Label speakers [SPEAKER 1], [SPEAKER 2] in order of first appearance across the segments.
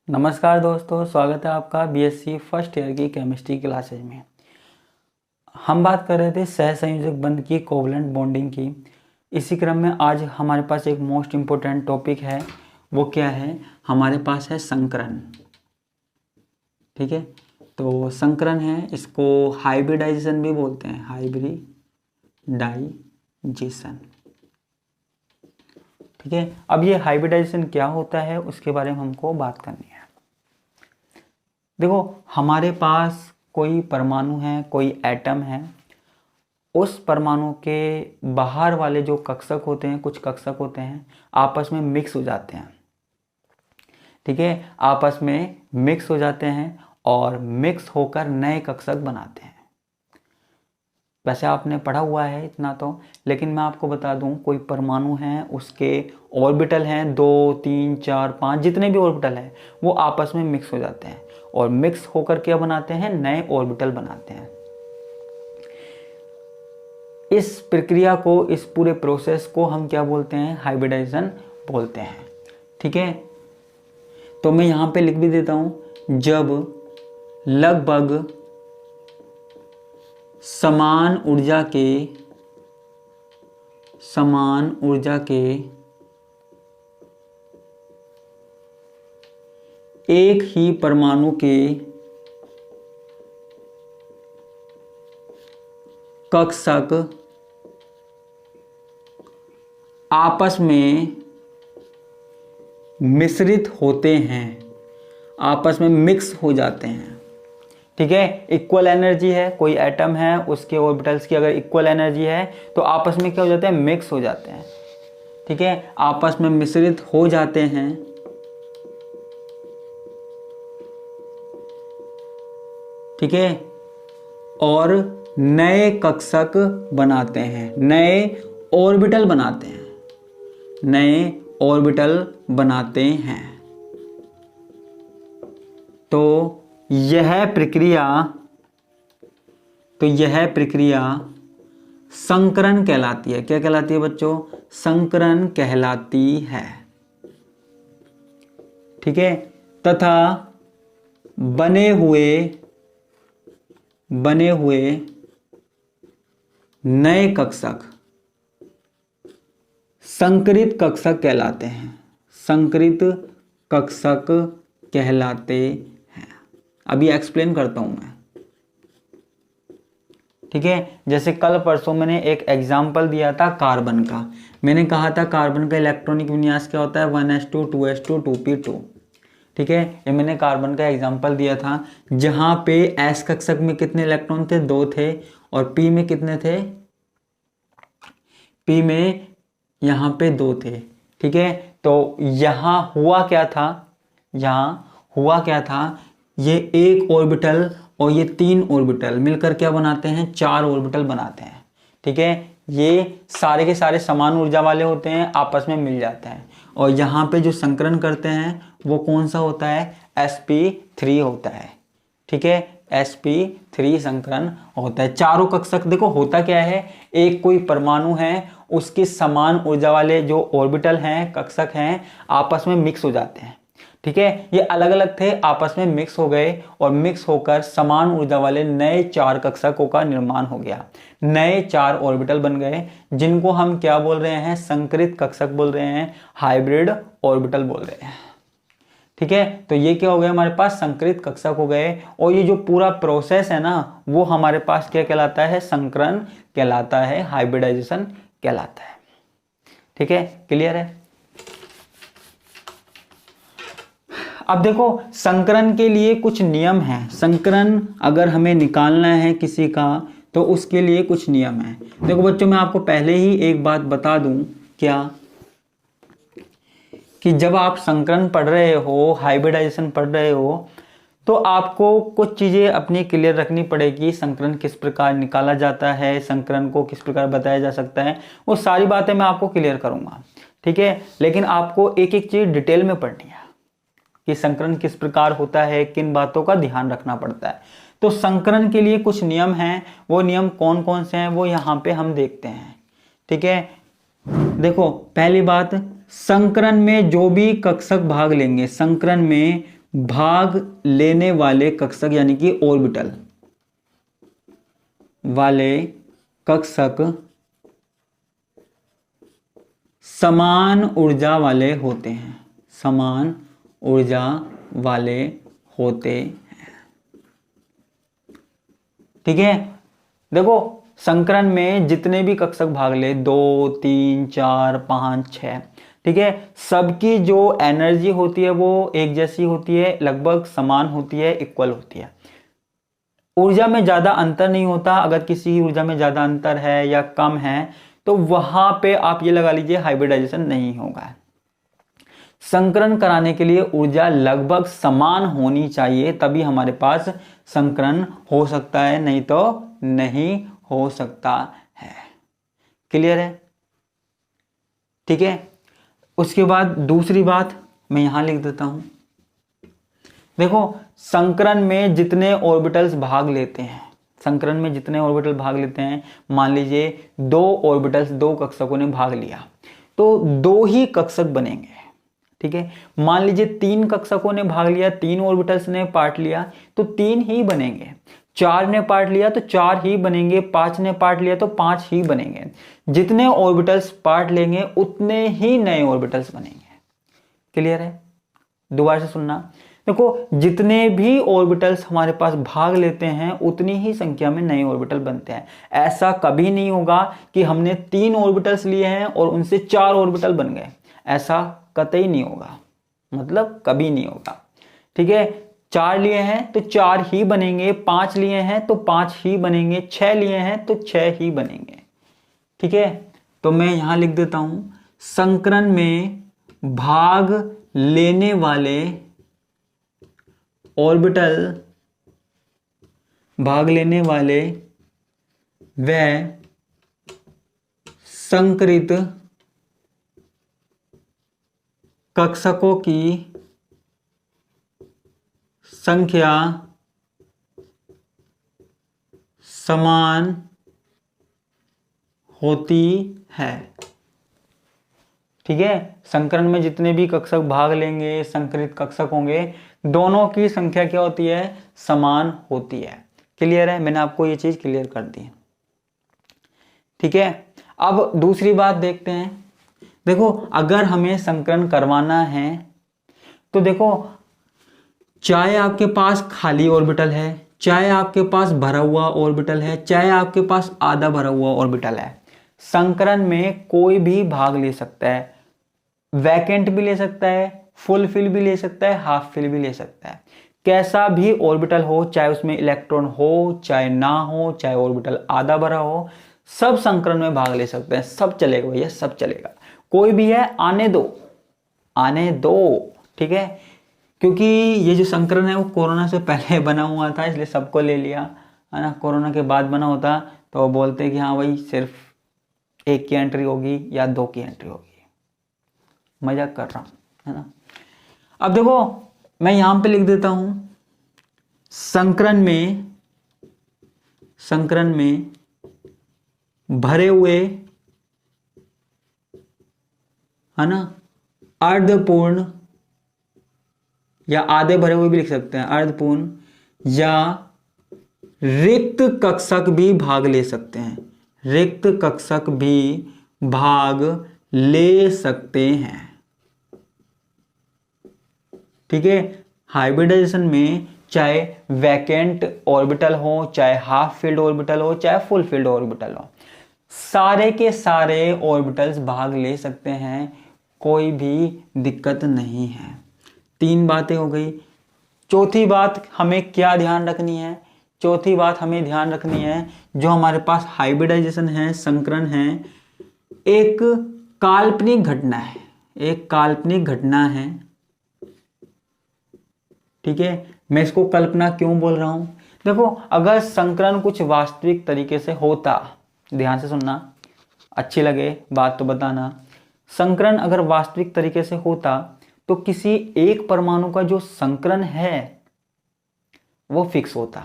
[SPEAKER 1] नमस्कार दोस्तों, स्वागत है आपका बीएससी फर्स्ट ईयर की केमिस्ट्री क्लासेज में। हम बात कर रहे थे सहसंयोजक बंध की कोवलेंट बॉन्डिंग की। इसी क्रम में आज हमारे पास एक मोस्ट इम्पोर्टेंट टॉपिक है। वो क्या है? हमारे पास है संकरण। ठीक है, तो संकरण है, इसको हाइब्रिडाइजेशन भी बोलते हैं, हाइब्रिडाइजेशन। ठीक है, अब ये हाइब्रिडाइजेशन क्या होता है उसके बारे में हमको बात करनी है। देखो, हमारे पास कोई परमाणु है, कोई एटम है। उस परमाणु के बाहर वाले जो कक्षक होते हैं, कुछ कक्षक होते हैं, आपस में मिक्स हो जाते हैं। ठीक है, आपस में मिक्स हो जाते हैं और मिक्स होकर नए कक्षक बनाते हैं। वैसे आपने पढ़ा हुआ है इतना तो, लेकिन मैं आपको बता दूं, कोई परमाणु है, उसके ऑर्बिटल हैं 2 3 4 5, जितने भी ऑर्बिटल हैं वो आपस में मिक्स हो जाते हैं और मिक्स होकर क्या बनाते हैं? नए ऑर्बिटल बनाते हैं। इस प्रक्रिया को, इस पूरे प्रोसेस को हम क्या बोलते हैं? हाइब्रिडाइजेशन बोलते हैं। ठीक है, तो मैं यहां पे लिख भी देता हूं, जब लगभग समान ऊर्जा के एक ही परमाणु के कक्षक आपस में मिश्रित होते हैं, आपस में मिक्स हो जाते हैं। ठीक है, इक्वल एनर्जी है, कोई एटम है, उसके ऑर्बिटल्स की अगर इक्वल एनर्जी है तो आपस में क्या हो जाते हैं? मिक्स हो जाते हैं। ठीक है, आपस में मिश्रित हो जाते हैं। ठीक है, और नए कक्षक बनाते हैं, नए ऑर्बिटल बनाते हैं, नए ऑर्बिटल बनाते हैं। तो यह प्रक्रिया संकरण कहलाती है। क्या कहलाती है बच्चों? संकरण कहलाती है। ठीक है, तथा बने हुए नए कक्षक संकरित कक्षक कहलाते हैं, संकरित कक्षक कहलाते हैं। अभी एक्सप्लेन करता हूं मैं। ठीक है, जैसे कल परसों मैंने एक एग्जाम्पल दिया था कार्बन का। मैंने कहा था कार्बन का इलेक्ट्रॉनिक विन्यास क्या होता है? 1s2 2s2 2p2। ठीक है, ये मैंने कार्बन का एग्जाम्पल दिया था, जहां पे s कक्षक में कितने इलेक्ट्रॉन थे? 2 थे। और p में कितने थे? p में यहां पे 2 थे। ठीक है, तो यहां हुआ क्या था? ये एक ऑर्बिटल और ये 3 ऑर्बिटल मिलकर क्या बनाते हैं? 4 ऑर्बिटल बनाते हैं। ठीक है, ये सारे के सारे समान ऊर्जा वाले होते हैं, आपस में मिल जाते हैं। और यहाँ पे जो संकरण करते हैं वो कौन सा होता है? sp3 होता है। ठीक है, sp3 संकरण होता है। चारों कक्षक, देखो होता क्या है, एक कोई परमाणु है, उसकी समान ऊर्जा वाले जो ऑर्बिटल हैं, कक्षक हैं, आपस में मिक्स हो जाते हैं। ठीक है, ये अलग अलग थे, आपस में मिक्स हो गए और मिक्स होकर समान ऊर्जा वाले नए 4 कक्षकों का निर्माण हो गया। नए 4 ऑर्बिटल बन गए, जिनको हम क्या बोल रहे हैं? संकरित कक्षक बोल रहे हैं, हाइब्रिड ऑर्बिटल बोल रहे हैं। ठीक है, तो ये क्या हो गया? हमारे पास संकरित कक्षक हो गए। और ये जो पूरा प्रोसेस है ना, वो हमारे पास क्या कहलाता है? संकरण कहलाता है, हाइब्रिडाइजेशन कहलाता है। ठीक है, क्लियर है? अब देखो, संकरण के लिए कुछ नियम है। संकरण अगर हमें निकालना है किसी का, तो उसके लिए कुछ नियम है। देखो बच्चों, मैं आपको पहले ही एक बात बता दूं, क्या कि जब आप संकरण पढ़ रहे हो, हाइब्रिडाइजेशन पढ़ रहे हो, तो आपको कुछ चीजें अपनी क्लियर रखनी पड़ेगी। संकरण किस प्रकार निकाला जाता है, संकरण को किस प्रकार बताया जा सकता है, वो सारी बातें मैं आपको क्लियर करूंगा। ठीक है, लेकिन आपको एक एक चीज डिटेल में पढ़नी है कि संकरण किस प्रकार होता है, किन बातों का ध्यान रखना पड़ता है। तो संकरण के लिए कुछ नियम हैं, वो नियम कौन कौन से हैं वो यहाँ पे हम देखते हैं। ठीक है, देखो पहली बात, संकरण में जो भी कक्षक भाग लेंगे, संकरण में भाग लेने वाले कक्षक यानी कि ऑर्बिटल वाले कक्षक समान ऊर्जा वाले होते हैं, समान ऊर्जा वाले होते हैं। ठीक है, देखो संकरण में जितने भी कक्षक भाग ले, 2, 3, 4, 5, 6, ठीक है, सबकी जो एनर्जी होती है वो एक जैसी होती है, लगभग समान होती है, इक्वल होती है। ऊर्जा में ज्यादा अंतर नहीं होता। अगर किसी ऊर्जा में ज्यादा अंतर है या कम है तो वहां पे आप ये लगा लीजिए हाइब्रिडाइजेशन नहीं होगा। संकरण कराने के लिए ऊर्जा लगभग समान होनी चाहिए, तभी हमारे पास संकरण हो सकता है, नहीं तो नहीं हो सकता है। क्लियर है? ठीक है, उसके बाद दूसरी बात मैं यहां लिख देता हूं। देखो संकरण में जितने ऑर्बिटल्स भाग लेते हैं, संकरण में जितने ऑर्बिटल भाग लेते हैं, मान लीजिए 2 ऑर्बिटल्स, 2 कक्षकों ने भाग लिया तो 2 ही कक्षक बनेंगे। ठीक है, मान लीजिए 3 कक्षकों ने भाग लिया, 3 ऑर्बिटल्स ने पार्ट लिया तो 3 ही बनेंगे। 4 ने पार्ट लिया तो 4 ही बनेंगे, 5 ने पार्ट लिया तो 5 ही बनेंगे। जितने ऑर्बिटल्स पार्ट लेंगे उतने ही नए ऑर्बिटल्स बनेंगे। क्लियर है? दोबारा से सुनना। देखो जितने भी ऑर्बिटल्स हमारे पास भाग लेते हैं उतनी ही संख्या में नए ऑर्बिटल बनते हैं। ऐसा कभी नहीं होगा कि हमने 3 ऑर्बिटल्स लिए हैं और उनसे 4 ऑर्बिटल बन गए, ऐसा कतई नहीं होगा, मतलब कभी नहीं होगा। ठीक है, 4 लिए हैं तो 4 ही बनेंगे, 5 लिए हैं तो 5 ही बनेंगे, 6 लिए हैं तो 6 ही बनेंगे। ठीक है, तो मैं यहां लिख देता हूं, संकरण में भाग लेने वाले ऑर्बिटल, भाग लेने वाले व संकरित कक्षकों की संख्या समान होती है। ठीक है, संकरण में जितने भी कक्षक भाग लेंगे, संकरित कक्षक होंगे, दोनों की संख्या क्या होती है? समान होती है। क्लियर है? मैंने आपको ये चीज क्लियर कर दी। ठीक है, अब दूसरी बात देखते हैं। देखो अगर हमें संकरण करवाना है तो देखो, चाहे आपके पास खाली ऑर्बिटल है, चाहे आपके पास भरा हुआ ऑर्बिटल है, चाहे आपके पास आधा भरा हुआ ऑर्बिटल है, संकरण में कोई भी भाग ले सकता है। वैकेंट भी ले सकता है, फुल फिल भी ले सकता है, हाफ फिल भी ले सकता है। कैसा भी ऑर्बिटल हो, चाहे उसमें इलेक्ट्रॉन हो चाहे ना हो, चाहे ऑर्बिटल आधा भरा हो, सब संकरण में भाग ले सकते हैं। सब चलेगा भैया, सब चलेगा। कोई भी है आने दो, आने दो। ठीक है, क्योंकि ये जो संकरण है वो कोरोना से पहले बना हुआ था, इसलिए सबको ले लिया, है ना। कोरोना के बाद बना होता तो वो बोलते कि हाँ भाई सिर्फ 1 की एंट्री होगी या 2 की एंट्री होगी। मजाक कर रहा हूं, है ना। अब देखो मैं यहां पे लिख देता हूं, संकरण में भरे हुए, है ना, अर्धपूर्ण या आधे भरे हुए भी लिख सकते हैं, अर्धपूर्ण या रिक्त कक्षक भी भाग ले सकते हैं। रिक्त कक्षक भी भाग ले सकते हैं। ठीक है, हाइब्रिडाइजेशन में चाहे वैकेंट ऑर्बिटल हो, चाहे हाफ फील्ड ऑर्बिटल हो, चाहे फुल फील्ड ऑर्बिटल हो, सारे के सारे ऑर्बिटल्स भाग ले सकते हैं, कोई भी दिक्कत नहीं है। 3 बातें हो गई। चौथी बात हमें क्या ध्यान रखनी है? चौथी बात हमें ध्यान रखनी है, जो हमारे पास हाइब्रिडाइजेशन है, संकरण है, एक काल्पनिक घटना है, एक काल्पनिक घटना है। ठीक है, मैं इसको कल्पना क्यों बोल रहा हूं? देखो अगर संकरण कुछ वास्तविक तरीके से होता, ध्यान से सुनना, अच्छी लगे बात तो बताना। संकरण अगर वास्तविक तरीके से होता तो किसी एक परमाणु का जो संकरण है वो फिक्स होता।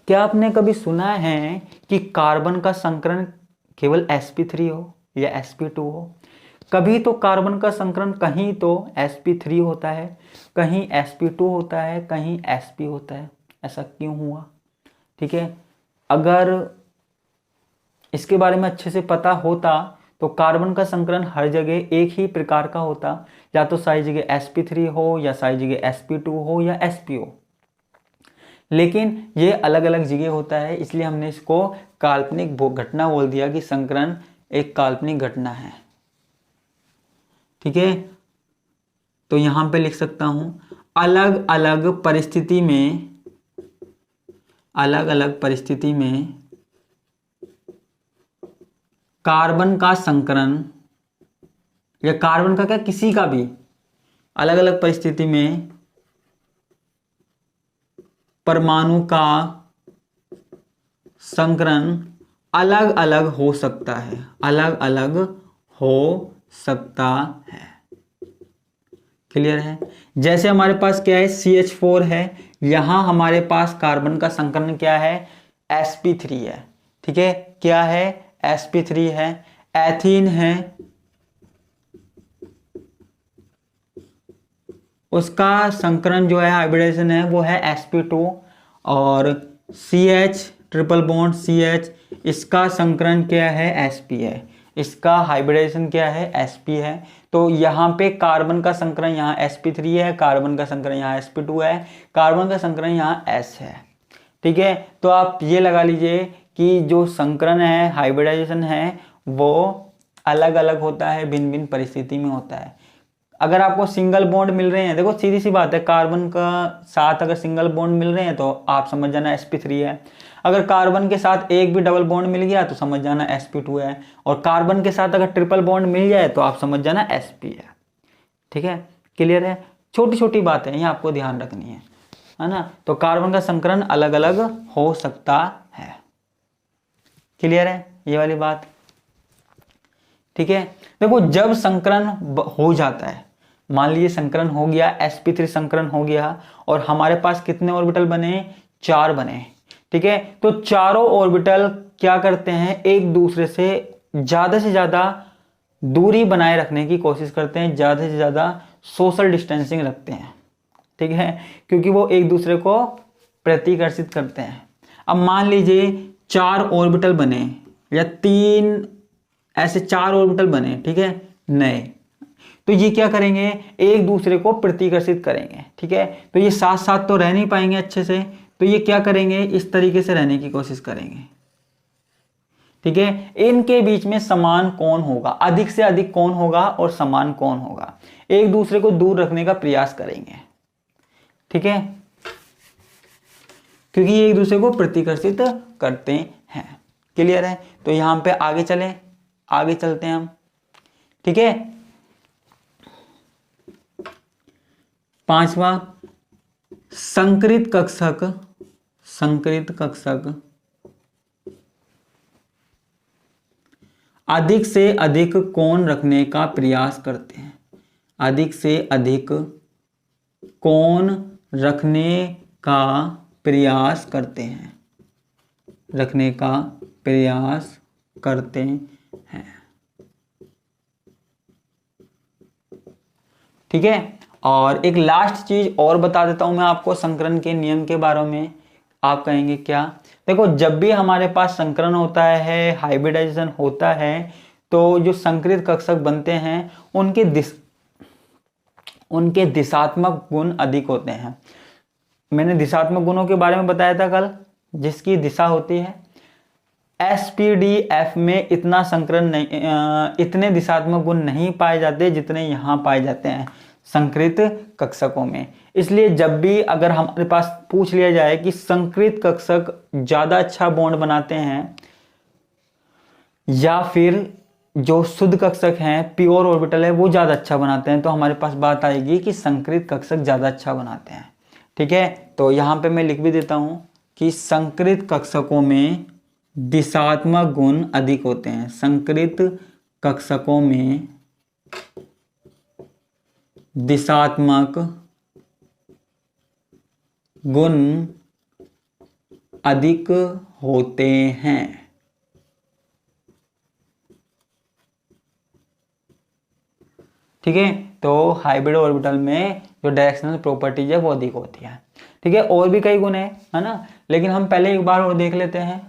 [SPEAKER 1] क्या आपने कभी सुना है कि कार्बन का संकरण केवल sp3 हो या sp2 हो? कभी तो कार्बन का संकरण कहीं तो sp3 होता है, कहीं sp2 होता है, कहीं sp होता है। ऐसा क्यों हुआ? ठीक है, अगर इसके बारे में अच्छे से पता होता तो कार्बन का संकरण हर जगह एक ही प्रकार का होता, या तो सारी जगह sp3 हो, या सारी जगह sp2 हो, या sp हो। लेकिन ये अलग अलग जगह होता है, इसलिए हमने इसको काल्पनिक घटना बोल दिया कि संकरण एक काल्पनिक घटना है। ठीक है, तो यहां पे लिख सकता हूं अलग अलग परिस्थिति में, अलग अलग परिस्थिति में कार्बन का संकरण, या कार्बन का क्या, किसी का भी अलग अलग परिस्थिति में परमाणु का संकरण अलग अलग हो सकता है, अलग अलग हो सकता है। क्लियर है? जैसे हमारे पास क्या है, CH4 है, यहां हमारे पास कार्बन का संकरण क्या है, sp3 है। ठीक है, क्या है, sp3 है। एथीन है, उसका संकरण जो है, हाइब्रिडाइजेशन है, वो है sp2। और CH ट्रिपल बॉन्ड CH, इसका संकरण क्या है, sp है। इसका हाइब्रिडाइजेशन क्या है, sp है। तो यहाँ पे कार्बन का संकरण यहाँ sp3 है, कार्बन का संकरण यहाँ sp2 है, कार्बन का संकरण यहाँ s है। ठीक है, तो आप ये लगा लीजिए कि जो संकरण है, हाइब्रिडाइजेशन है, वो अलग अलग होता है, भिन्न भिन्न परिस्थिति में होता है। अगर आपको सिंगल बॉन्ड मिल रहे हैं, देखो सीधी सी बात है, कार्बन का साथ अगर सिंगल बॉन्ड मिल रहे हैं तो आप समझ जाना sp3 है। अगर कार्बन के साथ एक भी डबल बॉन्ड मिल गया तो समझ जाना sp2 है। और कार्बन के साथ अगर ट्रिपल बॉन्ड मिल जाए तो आप समझ जाना sp है। ठीक है, क्लियर है? छोटी छोटी बातें ये आपको ध्यान रखनी है ना। तो कार्बन का संकरण अलग अलग हो सकता है। क्लियर है ये वाली बात? ठीक है, देखो जब संकरण हो जाता है, मान लीजिए संकरण हो गया, sp3 संकरण हो गया, और हमारे पास कितने ऑर्बिटल बने, 4 बने। ठीक है, तो चारों ऑर्बिटल क्या करते हैं, एक दूसरे से ज्यादा दूरी बनाए रखने की कोशिश करते हैं, ज्यादा से ज्यादा सोशल डिस्टेंसिंग रखते हैं। ठीक है, क्योंकि वो एक दूसरे को प्रतिकर्षित करते हैं। अब मान लीजिए 4 ऑर्बिटल बने, या 3 ऐसे 4 ऑर्बिटल बने, ठीक है, नए, तो ये क्या करेंगे, एक दूसरे को प्रतिकर्षित करेंगे। ठीक है, तो ये साथ साथ तो रह नहीं पाएंगे अच्छे से, तो ये क्या करेंगे, इस तरीके से रहने की कोशिश करेंगे। ठीक है, इनके बीच में समान कोण होगा, अधिक से अधिक कोण होगा और समान कोण होगा, एक दूसरे को दूर रखने का प्रयास करेंगे। ठीक है, क्योंकि ये एक दूसरे को प्रतिकर्षित करते हैं। क्लियर है? तो यहां पे आगे चलते हैं हम। ठीक है, 5वां, संकृत कक्षक अधिक से अधिक कोण रखने का प्रयास करते हैं, अधिक से अधिक कोण रखने का प्रयास करते हैं, रखने का प्रयास करते हैं। ठीक है, और एक लास्ट चीज और बता देता हूं मैं आपको संकरण के नियम के बारे में। आप कहेंगे क्या? देखो जब भी हमारे पास संकरण होता है, हाइब्रिडाइजेशन होता है, तो जो संकरित कक्षक बनते हैं उनके दिशात्मक गुण अधिक होते हैं। मैंने दिशात्मक गुणों के बारे में बताया था कल, जिसकी दिशा होती है। SPDF में इतना संकरण नहीं, इतने दिशात्मक गुण नहीं पाए जाते जितने यहाँ पाए जाते हैं संकृत कक्षकों में। इसलिए जब भी अगर हमारे पास पूछ लिया जाए कि संकृत कक्षक ज्यादा अच्छा बॉन्ड बनाते हैं या फिर जो शुद्ध कक्षक हैं, प्योर ऑर्बिटल है, वो ज्यादा अच्छा बनाते हैं, तो हमारे पास बात आएगी कि संकृत कक्षक ज्यादा अच्छा बनाते हैं। ठीक है, तो यहां पे मैं लिख भी देता हूं कि संकृत कक्षकों में दिशात्मक गुण अधिक होते हैं। संकृत कक्षकों में दिशात्मक गुण अधिक होते हैं। ठीक है। तो हाइब्रिड ऑर्बिटल में जो डायरेक्शनल प्रॉपर्टीज है वो अधिक होती है। ठीक है, और भी कई गुण है ना, लेकिन हम पहले एक बार और देख लेते हैं।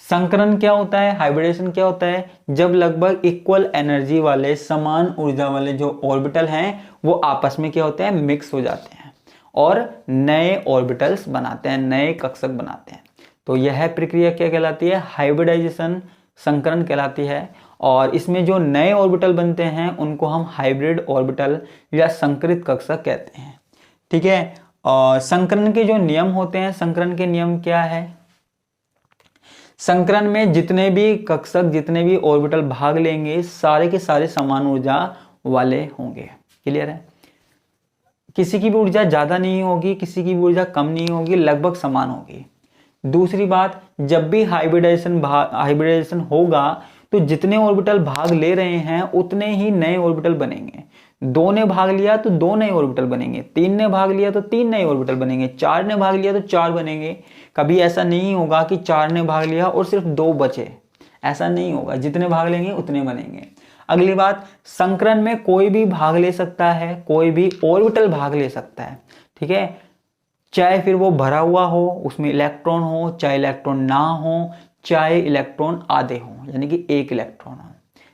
[SPEAKER 1] संकरण क्या होता है, हाइब्रिडेशन क्या होता है, जब लगभग इक्वल एनर्जी वाले समान ऊर्जा वाले जो ऑर्बिटल हैं वो आपस में क्या होते हैं, मिक्स हो जाते हैं और नए ऑर्बिटल्स बनाते हैं, नए कक्षक बनाते हैं। तो यह प्रक्रिया क्या कहलाती है, हाइब्रिडाइजेशन, संकरण कहलाती है। और इसमें जो नए ऑर्बिटल बनते हैं उनको हम हाइब्रिड ऑर्बिटल या संकरित कक्षक कहते हैं। ठीक है, और संकरण के जो नियम होते हैं, संकरण के नियम क्या है, संकरण में जितने भी कक्षक, जितने भी ऑर्बिटल भाग लेंगे सारे के सारे समान ऊर्जा वाले होंगे। क्लियर है, किसी की भी ऊर्जा ज्यादा नहीं होगी, किसी की भी ऊर्जा कम नहीं होगी, लगभग समान होगी। दूसरी बात, जब भी हाइब्रिडाइजेशन होगा तो जितने ऑर्बिटल भाग ले रहे हैं उतने ही नए ऑर्बिटल बनेंगे। 2 ने भाग लिया तो 2 नए ऑर्बिटल बनेंगे, 3 ने भाग लिया तो 3 नए ऑर्बिटल बनेंगे, 4 ने भाग लिया तो 4 बनेंगे। कभी ऐसा नहीं होगा कि 4 ने भाग लिया और सिर्फ 2 बचे, ऐसा नहीं होगा, जितने भाग लेंगे उतने बनेंगे। अगली बात, संकरण में कोई भी भाग ले सकता है, कोई भी ऑर्बिटल भाग ले सकता है। ठीक है, चाहे फिर वो भरा हुआ हो, उसमें इलेक्ट्रॉन हो, चाहे इलेक्ट्रॉन ना हो, चाहे इलेक्ट्रॉन आधे हो, यानी कि 1 इलेक्ट्रॉन हो।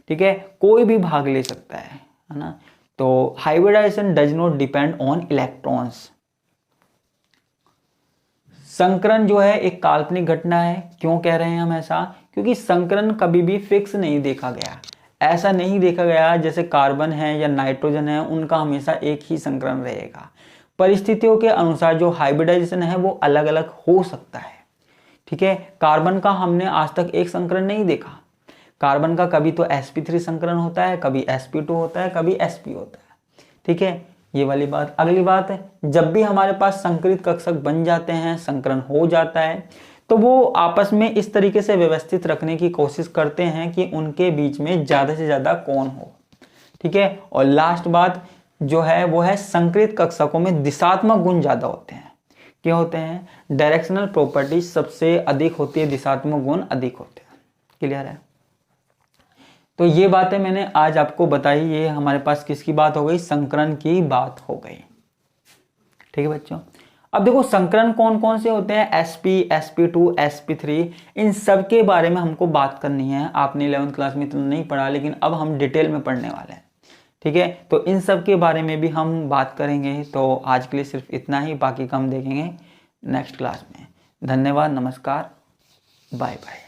[SPEAKER 1] ठीक है, कोई भी भाग ले सकता है ना। तो hybridization does not depend on electrons. संकरण जो है एक काल्पनिक घटना है। क्यों कह रहे हैं हम ऐसा, क्योंकि संकरण कभी भी फिक्स नहीं देखा गया। ऐसा नहीं देखा गया जैसे कार्बन है या नाइट्रोजन है उनका हमेशा एक ही संकरण रहेगा। परिस्थितियों के अनुसार जो हाइब्रिडाइजेशन है वो अलग अलग हो सकता है। ठीक है, कार्बन का हमने आज तक एक संकरण नहीं देखा। कार्बन का कभी तो sp3 संकरण होता है, कभी sp2 होता है, कभी sp होता है। ठीक है, ये वाली बात। अगली बात है, जब भी हमारे पास संकरित कक्षक बन जाते हैं, संकरण हो जाता है, तो वो आपस में इस तरीके से व्यवस्थित रखने की कोशिश करते हैं कि उनके बीच में ज्यादा से ज्यादा कोण हो। ठीक है, और लास्ट बात जो है वो है संकरित कक्षकों में दिशात्मक गुण ज्यादा होते हैं। क्या होते हैं, डायरेक्शनल प्रॉपर्टी सबसे अधिक होती है, दिशात्मक गुण अधिक होते हैं। क्लियर है, तो ये बातें मैंने आज आपको बताई। ये हमारे पास किसकी बात हो गई, संकरण की बात हो गई। ठीक है बच्चों, अब देखो संकरण कौन कौन से होते हैं, sp, sp2, sp3, इन सब के बारे में हमको बात करनी है। आपने 11th क्लास में इतना नहीं पढ़ा, लेकिन अब हम डिटेल में पढ़ने वाले हैं। ठीक है, तो इन सब के बारे में भी हम बात करेंगे। तो आज के लिए सिर्फ इतना ही, बाकी का हम देखेंगे नेक्स्ट क्लास में। धन्यवाद, नमस्कार, बाय बाय।